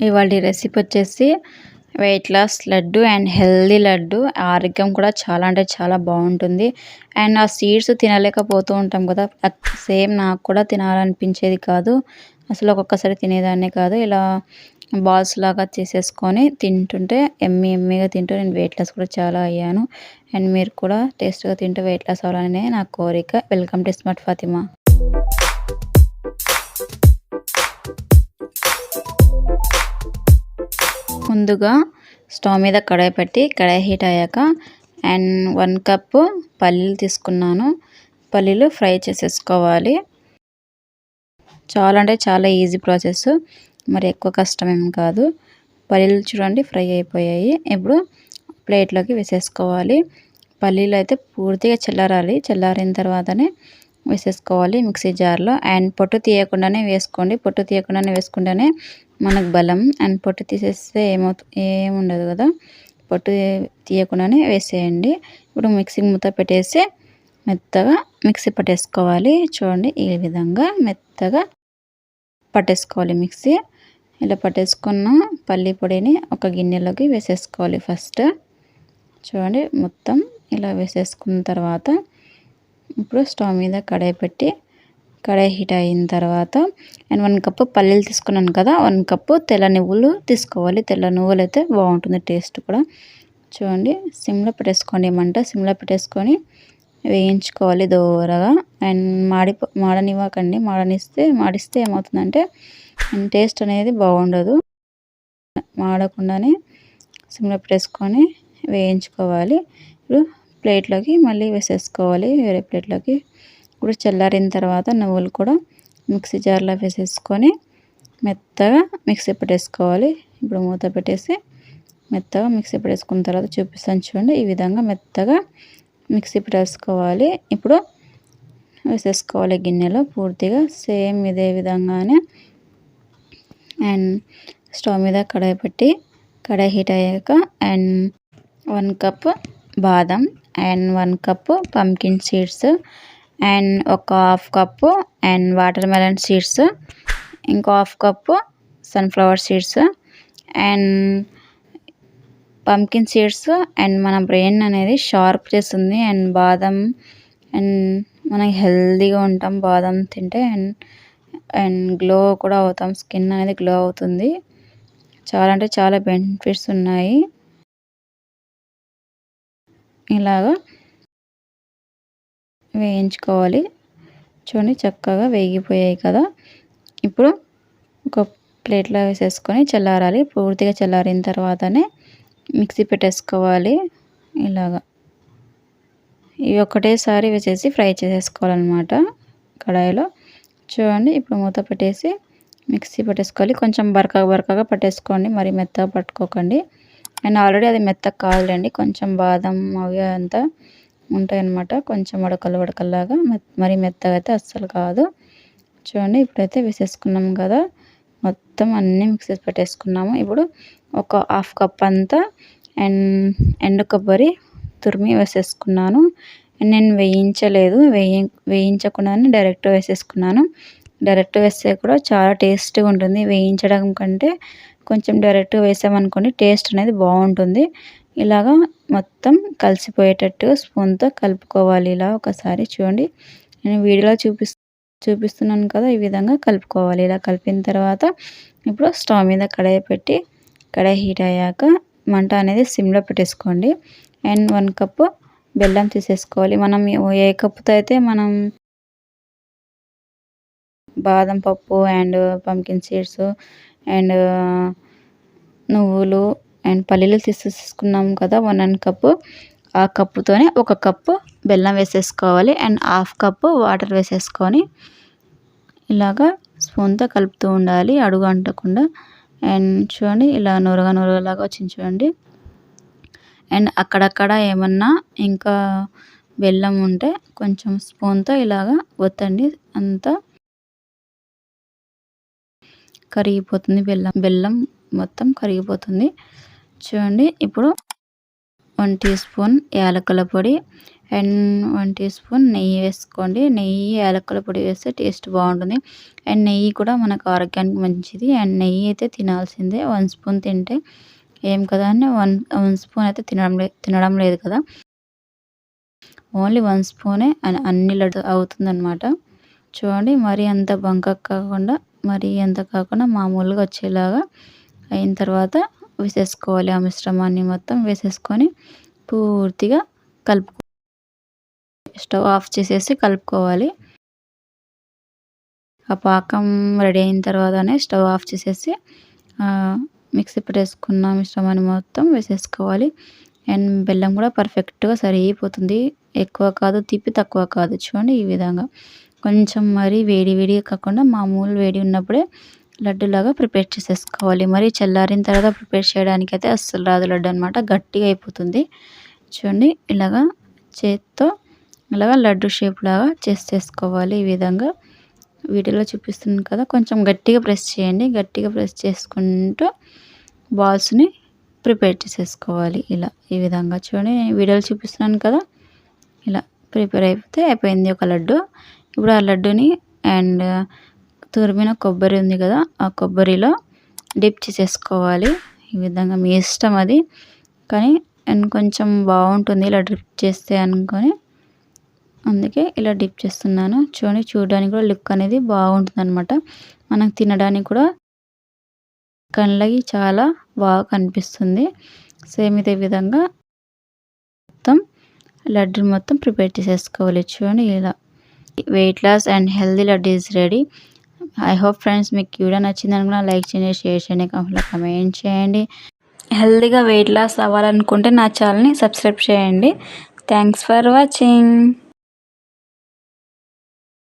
ఇవాళ రెసిపీ వచ్చేసి weight loss laddu and healthy laddu. ఆరోగ్యం కూడా చాలా అంటే చాలా బాగుంటుంది. అండ్ ఆ సీడ్స్ తినలేకపోతూ ఉంటాం కదా, సేమ్ నాకు కూడా తినాలనిపించేది కాదు అసలు. ఒక్కొక్కసారి తినేదాన్నే కాదు. ఇలా బాల్స్ లాగా చేసేసుకొని తింటుంటే ఎమ్మిగా తింటూ నేను వెయిట్ లాస్ కూడా చాలా అయ్యాను. అండ్ మీరు కూడా టేస్ట్గా తింటూ వెయిట్ లాస్ అవ్వాలనే నా కోరిక. Welcome to smart Fatima. ముందుగా స్టవ్ మీద కడాయి పెట్టి కడాయి హీట్ అయ్యాక అండ్ 1 కప్పు పల్లీలు తీసుకున్నాను. పల్లీలు ఫ్రై చేసేసుకోవాలి. చాలా అంటే చాలా ఈజీ ప్రాసెస్, మరి ఎక్కువ కష్టమేం కాదు. పల్లీలు చూడండి ఫ్రై అయిపోయాయి. ఇప్పుడు ప్లేట్లోకి వేసేసుకోవాలి. పల్లీలు అయితే పూర్తిగా చల్లారాలి. చల్లారిన తర్వాతనే వేసేసుకోవాలి మిక్సీ జార్లో. అండ్ పొట్టు తీయకుండానే వేసుకోండి. పొట్టు తీయకుండానే వేసుకుంటేనే మనకు బలం. అండ్ పొట్టు తీసేస్తే ఏముండదు కదా, పొట్టు తీయకుండానే వేసేయండి. ఇప్పుడు మిక్సీ మూత పెట్టేసి మెత్తగా మిక్సీ పట్టేసుకోవాలి. చూడండి ఈ విధంగా మెత్తగా పట్టేసుకోవాలి మిక్సీ. ఇలా పట్టేసుకున్న పల్లి పొడిని ఒక గిన్నెలోకి వేసేసుకోవాలి. ఫస్ట్ చూడండి మొత్తం ఇలా వేసేసుకున్న తర్వాత ఇప్పుడు స్టవ్ మీద కడాయి పెట్టి కడాయి హీట్ అయిన తర్వాత అండ్ 1 కప్పు పల్లీలు తీసుకున్నాను కదా, 1 కప్పు తెల్ల నువ్వులు తీసుకోవాలి. తెల్ల నువ్వులు అయితే బాగుంటుంది టేస్ట్ కూడా. చూడండి సిమ్లో పెట్టేసుకోండి, మంట సిమ్లో పెట్టేసుకొని వేయించుకోవాలి దోరగా. అండ్ మాడనివ్వకండి. మాడిస్తే ఏమవుతుందంటే టేస్ట్ అనేది బాగుండదు. మాడకుండానే సిమ్లో పెట్టేసుకొని వేయించుకోవాలి. ఇప్పుడు ప్లేట్లోకి మళ్ళీ వేసేసుకోవాలి, వేరే ప్లేట్లోకి. ఇప్పుడు చల్లారిన తర్వాత నువ్వులు కూడా మిక్సీ జార్లో వేసేసుకొని మెత్తగా మిక్సీ పెట్టేసుకోవాలి. ఇప్పుడు మూత పెట్టేసి మెత్తగా మిక్సీ పెట్టేసుకున్న తర్వాత చూపిస్తాను చూడండి. ఈ విధంగా మెత్తగా మిక్సీ పెట్టేసుకోవాలి. ఇప్పుడు వేసేసుకోవాలి గిన్నెలో పూర్తిగా సేమ్ ఇదే విధంగానే. అండ్ స్టవ్ మీద కడాయి పెట్టి కడాయి హీట్ అయ్యాక అండ్ 1 కప్పు బాదం and 1 cup pumpkin seeds and ఒక half cup and watermelon seeds, ఇంకో half cup sunflower seeds. And pumpkin seeds and మన బ్రెయిన్ అనేది షార్ప్ చేస్తుంది. అండ్ బాదం అండ్ మనకి హెల్తీగా ఉంటాం బాదం తింటే. అండ్ గ్లో కూడా అవుతాం, స్కిన్ అనేది గ్లో అవుతుంది. చాలా అంటే చాలా బెనిఫిట్స్ ఉన్నాయి. ఇలాగా వేయించుకోవాలి. చూడండి చక్కగా వేగిపోయాయి కదా. ఇప్పుడు ఒక ప్లేట్లో వేసేసుకొని చల్లారాలి. పూర్తిగా చల్లారిన తర్వాతనే మిక్సీ పెట్టేసుకోవాలి. ఇలాగా ఇవి ఒకటేసారి వేసేసి ఫ్రై చేసేసుకోవాలన్నమాట కడాయిలో. చూడండి ఇప్పుడు మూత పెట్టేసి మిక్సీ పట్టేసుకోవాలి. కొంచెం బరకగా పట్టేసుకోండి, మరి మెత్తగా పట్టుకోకండి. అండ్ ఆల్రెడీ అది మెత్తగా కాదులేండి, కొంచెం బాదం అవి అంతా ఉంటాయన్నమాట, కొంచెం వడకల్లాగా. మరి మెత్తగా అయితే అస్సలు కాదు. చూడండి ఇప్పుడైతే వేసేసుకున్నాం కదా, మొత్తం అన్నీ మిక్సీ పెట్టేసుకున్నాము. ఇప్పుడు ఒక హాఫ్ కప్ అంతా అండ్ ఎండు కొబ్బరి తురిమి వేసేసుకున్నాను. నేను వేయించలేదు, వేయించకుండానే డైరెక్ట్ వేసేసుకున్నాను. డైరెక్ట్ వేస్తే కూడా చాలా టేస్ట్గా ఉంటుంది. వేయించడం కంటే కొంచెం డైరెక్ట్ వేసామనుకోండి టేస్ట్ అనేది బాగుంటుంది. ఇలాగా మొత్తం కలిసిపోయేటట్టు స్పూన్తో కలుపుకోవాలి. ఇలా ఒకసారి చూడండి, నేను వీడియోలో చూపిస్తున్నాను కదా, ఈ విధంగా కలుపుకోవాలి. ఇలా కలిపిన తర్వాత ఇప్పుడు స్టవ్ మీద కడాయి పెట్టి కడాయి హీట్ అయ్యాక మంట అనేది సిమ్లో పెట్టేసుకోండి. అండ్ 1 కప్పు బెల్లం తీసేసుకోవాలి. మనం ఏ కప్పుతో అయితే మనం బాదం పప్పు అండ్ పంకిన్ సీడ్స్ అండ్ నువ్వులు అండ్ పల్లీలు తీసేసుకున్నాం కదా 1 కప్పు, ఆ కప్పుతోనే 1 కప్పు బెల్లం వేసేసుకోవాలి. అండ్ హాఫ్ కప్పు వాటర్ వేసేసుకొని ఇలాగా స్పూన్తో కలుపుతూ ఉండాలి అడుగు అంటకుండా. అండ్ చూడండి ఇలా నురగలాగా వచ్చింది చూడండి. అండ్ అక్కడక్కడ ఏమన్నా ఇంకా బెల్లం ఉంటే కొంచెం స్పూన్తో ఇలాగా ఒత్తండి, అంతా కరిగిపోతుంది. బెల్లం మొత్తం కరిగిపోతుంది. చూడండి ఇప్పుడు 1 టీ స్పూన్ యాలకుల పొడి అండ్ 1 టీ స్పూన్ నెయ్యి వేసుకోండి. నెయ్యి, యాలకుల పొడి వేస్తే టేస్ట్ బాగుంటుంది. అండ్ నెయ్యి కూడా మనకు ఆరోగ్యానికి మంచిది. అండ్ నెయ్యి అయితే తినాల్సిందే. 1 స్పూన్ తింటే ఏం కదా అని 1 స్పూన్ అయితే తినడం లేదు కదా. ఓన్లీ 1 స్పూనే అన్ని లడ్డు అవుతుందన్నమాట. చూడండి మరీ అంత బంకకు కాకుండా, మరీ అంత కాకుండా మామూలుగా వచ్చేలాగా అయిన తర్వాత వేసేసుకోవాలి. ఆ మిశ్రమాన్ని మొత్తం వేసేసుకొని పూర్తిగా స్టవ్ ఆఫ్ చేసేసి కలుపుకోవాలి. ఆ పాకం రెడీ అయిన తర్వాతనే స్టవ్ ఆఫ్ చేసేసి మిక్సీ పెట్టేసుకున్న మిశ్రమాన్ని మొత్తం వేసేసుకోవాలి. అండ్ బెల్లం కూడా పర్ఫెక్ట్గా సరిపోతుంది. ఎక్కువ కాదు, తీపి తక్కువ కాదు. చూడండి ఈ విధంగా కొంచెం మరీ వేడిగా కాకుండా మామూలు వేడి ఉన్నప్పుడే లడ్డులాగా ప్రిపేర్ చేసేసుకోవాలి. మరి చల్లారిన తర్వాత ప్రిపేర్ చేయడానికి అయితే అస్సలు రాదు లడ్డు అనమాట, గట్టిగా అయిపోతుంది. చూడండి ఇలాగా చేత్తో ఇలాగా లడ్డు షేప్ లాగా చేసేసుకోవాలి. ఈ విధంగా వీడియోలో చూపిస్తున్నాను కదా, కొంచెం గట్టిగా ప్రెస్ చేయండి. గట్టిగా ప్రెస్ చేసుకుంటూ బాల్స్ని ప్రిపేర్ చేసేసుకోవాలి. ఇలా ఈ విధంగా చూడండి వీడియోలో చూపిస్తున్నాను కదా, ఇలా ప్రిపేర్ అయిపోయింది ఒక లడ్డు. ఇప్పుడు ఆ లడ్డుని అండ్ తురిమిన కొబ్బరి ఉంది కదా, ఆ కొబ్బరిలో డిప్ చేసేసుకోవాలి. ఈ విధంగా మీ ఇష్టం అది, కానీ అండ్ కొంచెం బాగుంటుంది ఇలా డిప్ చేస్తే అనుకొని అందుకే ఇలా డిప్ చేస్తున్నాను. చూడడానికి కూడా లుక్ అనేది బాగుంటుంది అనమాట. మనకు తినడానికి కూడా కళ్ళకి చాలా బాగా కనిపిస్తుంది. సేమ్ ఇదే విధంగా మొత్తం లడ్డు మొత్తం ప్రిపేర్ చేసేసుకోవాలి. చూడండి ఇలా weight loss and healthy laddu is ready. I hope friends మీకు వీడియో నచ్చింది అనుకున్నా లైక్ చేయండి, షేర్ చేయండి, కమెంట్ చేయండి. హెల్దీగా వెయిట్ లాస్ అవ్వాలనుకుంటే నా ఛానల్ని సబ్స్క్రైబ్ చేయండి. Thanks for watching.